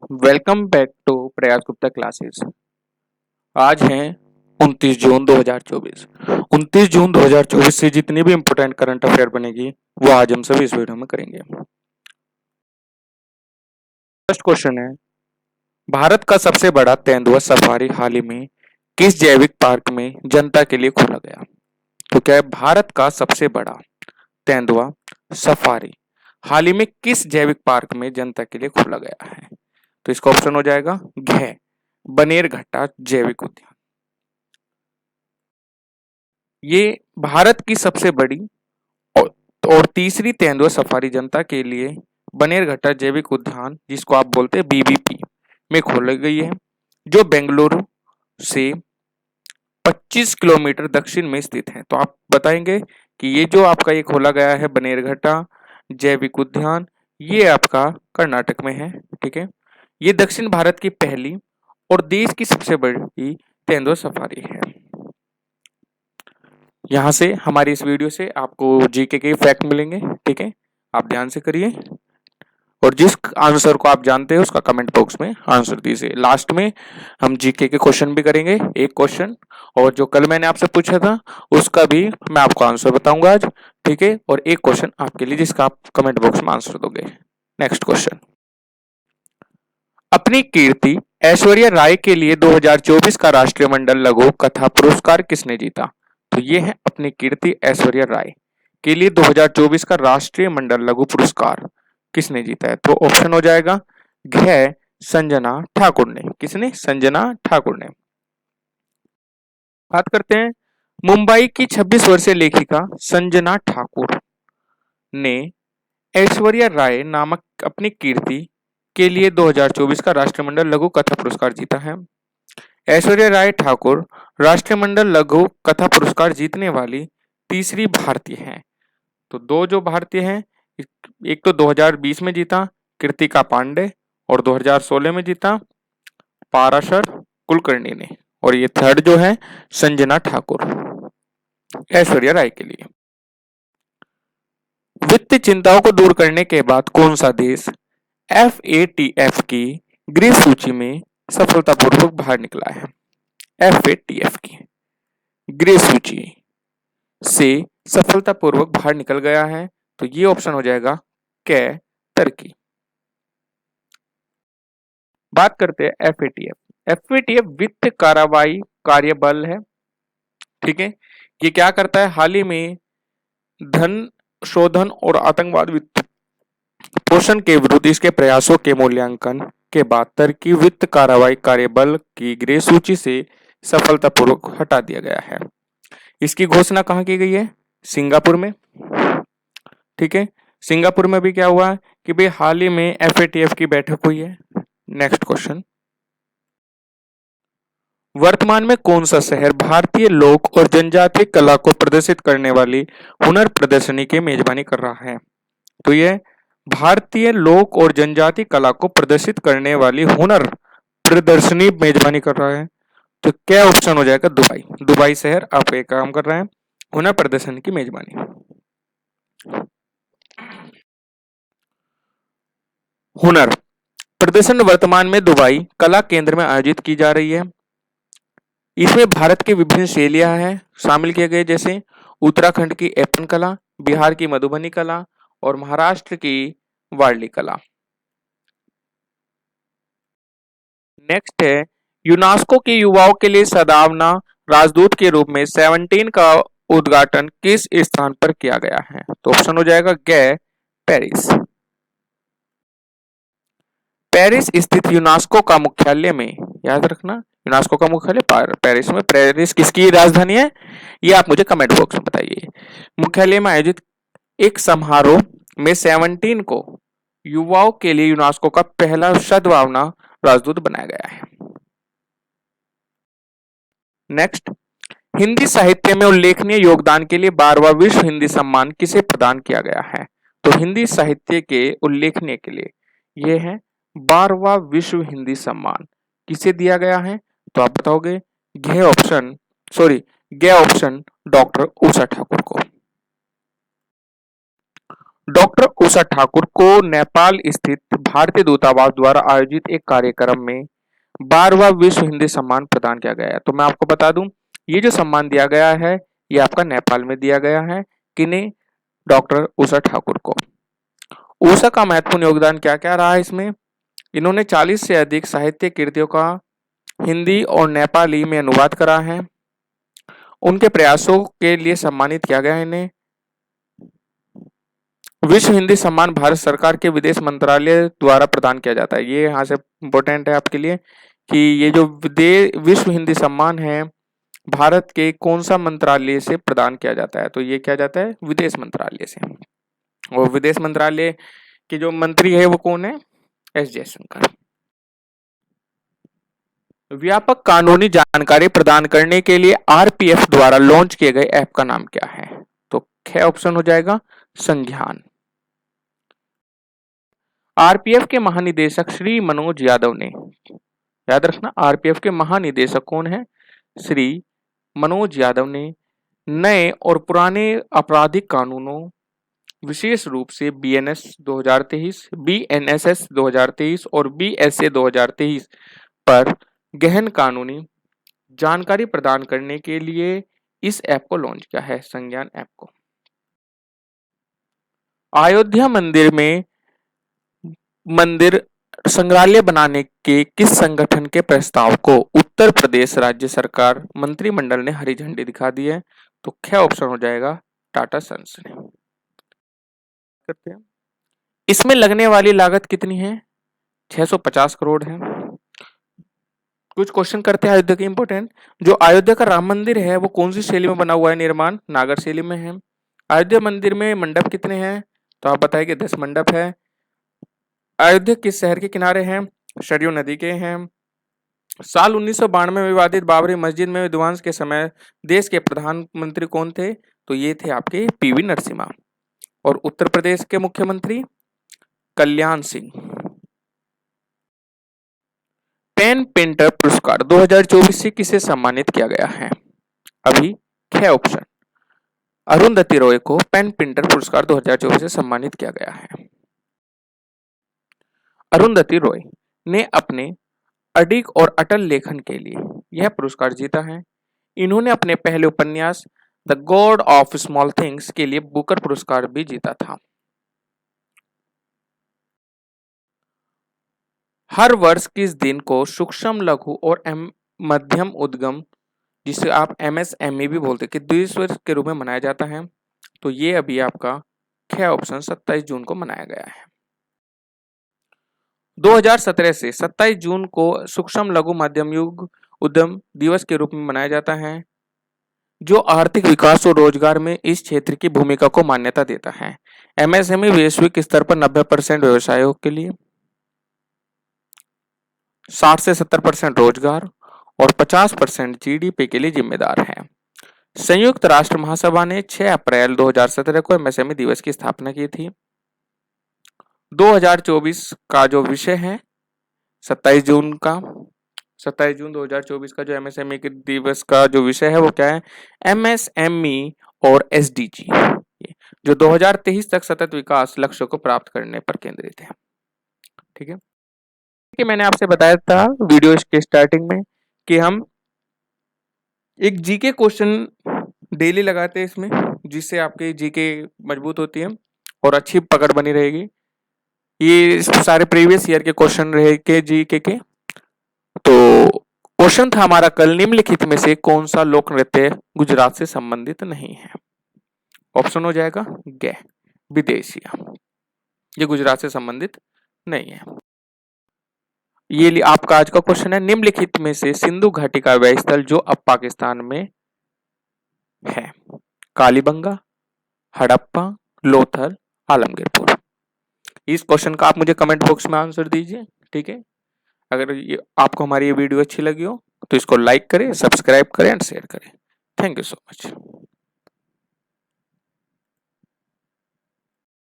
Welcome back to प्रयास Gupta classes. आज है 29 जून 2024। 29 जून 2024 से जितनी भी इम्पोर्टेंट करंट अफेयर बनेगी वो आज हम सभी इस वीडियो में करेंगे। फर्स्ट क्वेश्चन है, भारत का सबसे बड़ा तेंदुआ सफारी हाल ही में किस जैविक पार्क में जनता के लिए खोला गया? तो क्या है, भारत का सबसे बड़ा तेंदुआ सफारी हाल ही में किस जैविक पार्क में जनता के लिए खोला गया है? तो इसका ऑप्शन हो जाएगा घ बनेरघट्टा जैविक उद्यान। ये भारत की सबसे बड़ी और, और तीसरी तेंदुआ सफारी जनता के लिए बनेरघट्टा जैविक उद्यान, जिसको आप बोलते हैं बीबीपी, में खोली गई है, जो बेंगलुरु से 25 किलोमीटर दक्षिण में स्थित है। तो आप बताएंगे कि ये जो आपका ये खोला गया है बनेरघट्टा जैविक उद्यान, ये आपका कर्नाटक में है। ठीक है, ये दक्षिण भारत की पहली और देश की सबसे बड़ी तेंदुआ सफारी है। यहाँ से हमारी इस वीडियो से आपको जीके के फैक्ट मिलेंगे। ठीक है, आप ध्यान से करिए और जिस आंसर को आप जानते हैं उसका कमेंट बॉक्स में आंसर दीजिए। लास्ट में हम जीके के क्वेश्चन भी करेंगे, एक क्वेश्चन, और जो कल मैंने आपसे पूछा था उसका भी मैं आपको आंसर बताऊंगा आज। ठीक है, और एक क्वेश्चन आपके लिए जिसका आप कमेंट बॉक्स में आंसर दोगे। नेक्स्ट क्वेश्चन, अपनी कीर्ति ऐश्वर्या राय के लिए 2024 का राष्ट्रीय मंडल लघु कथा पुरस्कार किसने जीता? तो ये है अपनी कीर्ति ऐश्वर्या राय के लिए 2024 का राष्ट्रीय मंडल लघु पुरस्कार किसने जीता है? तो ऑप्शन हो जाएगा घ संजना ठाकुर ने। किसने? संजना ठाकुर ने। बात करते हैं, मुंबई की 26 वर्षीय लेखिका संजना ठाकुर ने ऐश्वर्या राय नामक अपनी कीर्ति के लिए 2024 का राष्ट्रमंडल लघु कथा पुरस्कार जीता है। ऐश्वर्या राय ठाकुर राष्ट्रमंडल लघु कथा पुरस्कार जीतने वाली तीसरी भारतीय हैं। तो दो जो भारतीय हैं, एक तो 2020 में जीता कृतिका पांडे और 2016 में जीता पाराशर कुलकर्णी ने, और ये थर्ड जो है संजना ठाकुर ऐश्वर्या राय के लिए। वित्त चिंताओं को दूर करने के बाद कौन सा देश FATF की ग्रे सूची में सफलतापूर्वक बाहर निकला है? FATF की ग्रे सूची से सफलतापूर्वक बाहर निकल गया है, तो ये ऑप्शन हो जाएगा क तुर्की। बात करते हैं FATF वित्त कार्रवाई कार्यबल है। ठीक है, ये क्या करता है? हाल ही में धन शोधन और आतंकवाद वित्त पोषण के विरुद्ध इसके प्रयासों के मूल्यांकन के बाद तुर्की वित्त कार्रवाई कार्यबल की ग्रे सूची से सफलतापूर्वक हटा दिया गया है। इसकी घोषणा कहाँ की गई है? सिंगापुर में। ठीक है, सिंगापुर में भी क्या हुआ है कि भाई हाल ही में FATF की बैठक हुई है। नेक्स्ट क्वेश्चन, वर्तमान में कौन सा शहर भारतीय लोक और जनजातीय कला को प्रदर्शित करने वाली हुनर प्रदर्शनी की मेजबानी कर रहा है? तो यह भारतीय लोक और जनजातीय कला को प्रदर्शित करने वाली हुनर प्रदर्शनी मेजबानी कर रहा है। तो क्या ऑप्शन हो जाएगा? दुबई। दुबई शहर आप एक काम कर रहे हैं हुनर प्रदर्शनी की मेजबानी। हुनर प्रदर्शन वर्तमान में दुबई कला केंद्र में आयोजित की जा रही है। इसमें भारत की विभिन्न शैलियां हैं शामिल किए गए, जैसे उत्तराखंड की एपन कला, बिहार की मधुबनी कला और महाराष्ट्र की वारली कला। नेक्स्ट है, यूनेस्को के युवाओं के लिए सद्भावना राजदूत के रूप में 17 का उद्घाटन किस स्थान पर किया गया है? तो ऑप्शन हो जाएगा ग पेरिस। पेरिस स्थित यूनेस्को का मुख्यालय में, याद रखना यूनेस्को का मुख्यालय पेरिस में। पेरिस किसकी राजधानी है ये आप मुझे कमेंट बॉक्स में बताइए। मुख्यालय में आयोजित एक समारोह में 17 को युवाओं के लिए यूनेस्को का पहला सद्भावना राजदूत बनाया गया है। नेक्स्ट, हिंदी साहित्य में उल्लेखनीय योगदान के लिए 12वां विश्व हिंदी सम्मान किसे प्रदान किया गया है? तो हिंदी साहित्य के उल्लेखनीय के लिए यह है 12वां विश्व हिंदी सम्मान किसे दिया गया है? तो आप बताओगे ग ऑप्शन डॉक्टर उषा ठाकुर को। डॉक्टर उषा ठाकुर को नेपाल स्थित भारतीय दूतावास द्वारा आयोजित एक कार्यक्रम में 12वां विश्व हिंदी सम्मान प्रदान किया गया है। तो मैं आपको बता दूं, ये जो सम्मान दिया गया है ये आपका नेपाल में दिया गया है। किन्हें? डॉक्टर उषा ठाकुर को। उषा का महत्वपूर्ण योगदान क्या क्या रहा है इसमें? इन्होंने 40 से अधिक साहित्य कृतियों का हिंदी और नेपाली में अनुवाद करा है। उनके प्रयासों के लिए सम्मानित किया गया है इन्हें। विश्व हिंदी सम्मान भारत सरकार के विदेश मंत्रालय द्वारा प्रदान किया जाता है। ये यहाँ से इम्पोर्टेंट है आपके लिए कि ये जो विश्व हिंदी सम्मान है भारत के कौन सा मंत्रालय से प्रदान किया जाता है? तो ये क्या जाता है? विदेश मंत्रालय से। और विदेश मंत्रालय के जो मंत्री है वो कौन है? एस जयशंकर। व्यापक कानूनी जानकारी प्रदान करने के लिए आरपीएफ द्वारा लॉन्च किए गए ऐप का नाम क्या है? तो ख ऑप्शन हो जाएगा संज्ञान। आरपीएफ के महानिदेशक श्री मनोज यादव ने, याद रखना आरपीएफ के महानिदेशक कौन है? श्री मनोज यादव ने नए और पुराने आपराधिक कानूनों विशेष रूप से बीएनएस 2023, बीएनएसएस 2023 और बीएसए 2023 पर गहन कानूनी जानकारी प्रदान करने के लिए इस ऐप को लॉन्च किया है, संज्ञान ऐप को। अयोध्या मंदिर संग्रहालय बनाने के किस संगठन के प्रस्ताव को उत्तर प्रदेश राज्य सरकार मंत्रिमंडल ने हरी झंडी दिखा दी है? तो क्या ऑप्शन हो जाएगा? टाटा सन्स ने। करते हैं, इसमें लगने वाली लागत कितनी है? 650 करोड़ है। कुछ क्वेश्चन करते हैं अयोध्या के इंपोर्टेंट। जो अयोध्या का राम मंदिर है वो कौन सी शैली में बना हुआ है? निर्माण नागर शैली में है। अयोध्या मंदिर में मंडप कितने हैं? तो आप बताइए 10 मंडप है। अयोध्या किस शहर के किनारे हैं? सरयू नदी के हैं। साल 1992 में विवादित बाबरी मस्जिद में विध्वंस के समय देश के प्रधानमंत्री कौन थे? तो ये थे आपके पीवी नरसिम्हा। और उत्तर प्रदेश के मुख्यमंत्री कल्याण सिंह। पेन पेंटर पुरस्कार 2024 से किसे सम्मानित किया गया है? अभी 6 ऑप्शन। अरुंधति रॉय को पेन पेंटर पुरस्कार 2024 से सम्मानित किया गया है। अरुंधति रॉय ने अपने अडिग और अटल लेखन के लिए यह पुरस्कार जीता है। इन्होंने अपने पहले उपन्यास the God of small things के लिए बुकर पुरस्कार भी जीता था। हर वर्ष किस दिन को सूक्ष्म लघु और मध्यम उद्यम, जिसे आप एमएसएमई भी बोलते हैं, कि दिवस के रूप में मनाया जाता है? तो ये अभी आपका 6 ऑप्शन 27 जून को मनाया गया है। 2017 से 27 जून को सूक्ष्म लघु मध्यम युग उद्यम दिवस के रूप में मनाया जाता है, जो आर्थिक विकास और रोजगार में इस क्षेत्र की भूमिका को मान्यता देता है। एमएसएमई वैश्विक स्तर पर 90% व्यवसायों के लिए, 60 से 70% रोजगार और 50% जीडीपी के लिए जिम्मेदार है। संयुक्त राष्ट्र महासभा ने 6 अप्रैल 2017 को एमएसएमई दिवस की स्थापना की थी। 2024 का जो विषय है 27 जून 2024 का जो एमएसएमई के दिवस का जो विषय है वो क्या है? एमएसएमई और एसडीजी, जो 2023 तक सतत विकास लक्ष्यों को प्राप्त करने पर केंद्रित है। ठीक है, कि मैंने आपसे बताया था वीडियो के स्टार्टिंग में कि हम एक जीके क्वेश्चन डेली लगाते हैं इसमें, जिससे आपके जीके मजबूत होती है और अच्छी पकड़ बनी रहेगी। ये सारे प्रीवियस ईयर के क्वेश्चन रहे के जीके के। तो क्वेश्चन था हमारा कल, निम्नलिखित में से कौन सा लोक नृत्य गुजरात से संबंधित नहीं है? ऑप्शन हो जाएगा गे, विदेशिया। ये गुजरात से संबंधित नहीं है। ये आपका आज का क्वेश्चन है, निम्नलिखित में से सिंधु घाटी का वह स्थल जो अब पाकिस्तान में है? कालीबंगा, हड़प्पा, लोथल, आलमगीरपुर। इस क्वेश्चन का आप मुझे कमेंट बॉक्स में आंसर दीजिए। ठीक है, अगर ये आपको हमारी ये वीडियो अच्छी लगी हो तो इसको लाइक करें, सब्सक्राइब करें एंड शेयर करें। Thank you so much.